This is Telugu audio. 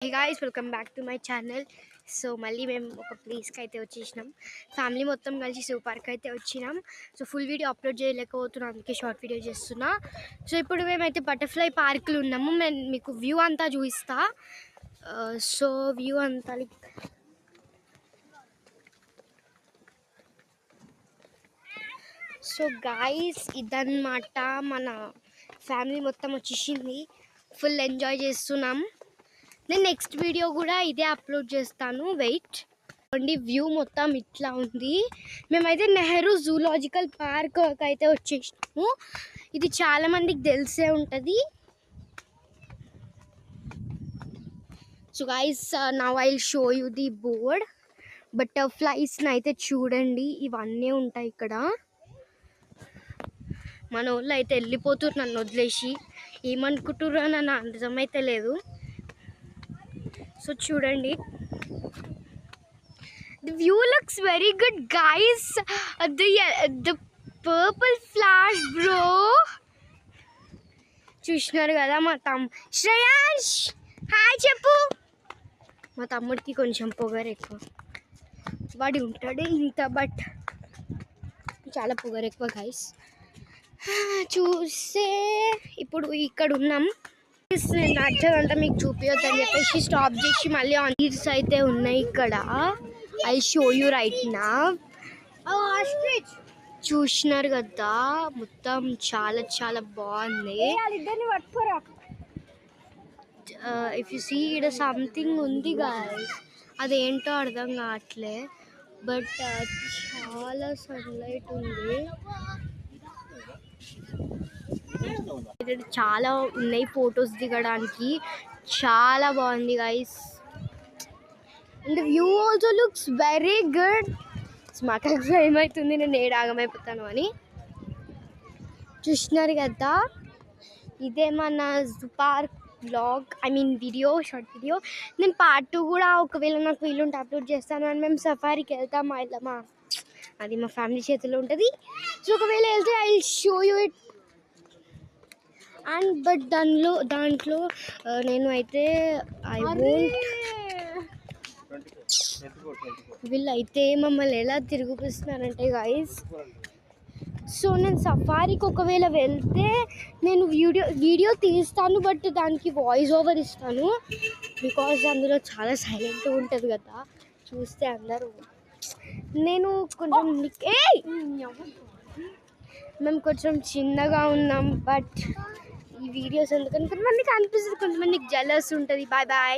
Hey guys, welcome back to my channel. So మళ్ళీ మేము ఒక ప్లేస్కి అయితే వచ్చేసినాం. ఫ్యామిలీ మొత్తం కలిసి జూ పార్క్ అయితే వచ్చినాం. సో ఫుల్ వీడియో అప్లోడ్ చేయలేకపోతున్నాం, అందుకే షార్ట్ వీడియో చేస్తున్నా. సో ఇప్పుడు మేమైతే బటర్ఫ్లై పార్క్లో ఉన్నాము. నేను మీకు వ్యూ అంతా చూపిస్తా. సో వ్యూ అంతా సో గాయస్ ఇదన్నమాట, మన ఫ్యామిలీ మొత్తం వచ్చేసింది. ఫుల్ ఎంజాయ్ చేస్తున్నాం. నేను నెక్స్ట్ వీడియో కూడా ఇదే అప్లోడ్ చేస్తాను, వెయిట్ అండి. వ్యూ మొత్తం ఇట్లా ఉంది. మేమైతే నెహ్రూ జూలాజికల్ పార్క్ అయితే వచ్చేసినాము. ఇది చాలా మందికి తెలిసే ఉంటుంది. So guys now I will show you the board. బటర్ఫ్లైస్ని అయితే చూడండి, ఇవన్నీ ఉంటాయి ఇక్కడ. మన వాళ్ళు అయితే వెళ్ళిపోతున్నారు నన్ను వదిలేసి. ఏమనుకుంటుర్రో నన్ను అర్థమైతే లేదు. సో చూడండి, the view looks very good guys. The purple flash bro, చూసినారు కదా. మా శ్రేయాన్స్ హాయ్ చెప్పు. మా తమ్ముడికి కొంచెం పొగరు ఎక్కువ, వాడి ఉంటాడు ఇంత, బట్ చాలా పొగరు ఎక్కువ గైస్. చూస్తే ఇప్పుడు ఇక్కడ ఉన్నాం. నేను నచ్చదంతా మీకు చూపించొద్దని చెప్పేసి స్టాప్ చేసి మళ్ళీ ఆన్స్ అయితే ఉన్నాయి ఇక్కడ. ఐ షో యూ రైట్ నా. చూసినారు కదా, మొత్తం చాలా చాలా బాగుంది. ఇఫ్ యు సీ ఇక్కడ సంథింగ్ ఉంది గాయ్స్, అదేంటో అర్థం కావట్లే, బట్ చాలా సన్లైట్ ఉంది. చాలా ఉన్నాయి ఫొటోస్ దిగడానికి, చాలా బాగుంది guys. And view also looks very good. మాకు ఏమవుతుంది, నేను ఏడాగమైపోతాను అని. చూసినారు కదా, ఇదే మన zoo park blog, I mean video, short video. నేను పార్ట్ 2 కూడా ఒకవేళ నాకు వీలుంటే అప్లోడ్ చేస్తాను. అండ్ మేము సఫారీకి వెళ్తాం, అది మా ఫ్యామిలీ చేతిలో ఉంటుంది. సో ఒకవేళ వెళ్తే I will show you it. And but దాంట్లో నేను అయితే ఐ వోంట్, వీళ్ళైతే మమ్మల్ని ఎలా తిరిగిపిస్తున్నారంటే గైస్. సో నేను సఫారీకి ఒకవేళ వెళ్తే నేను వీడియో తీస్తాను, బట్ దానికి వాయిస్ ఓవర్ ఇస్తాను. బికాజ్ అందులో చాలా సైలెంట్గా ఉంటుంది కదా, చూస్తే అందరూ. నేను కొంచెం మేము కొంచెం చిన్నగా ఉన్నాం, బట్ ఈ వీడియోస్ ఎందుకని కొంతమందికి అనిపిస్తుంది, కొంతమందికి జలస్ ఉంటుంది. Bye bye.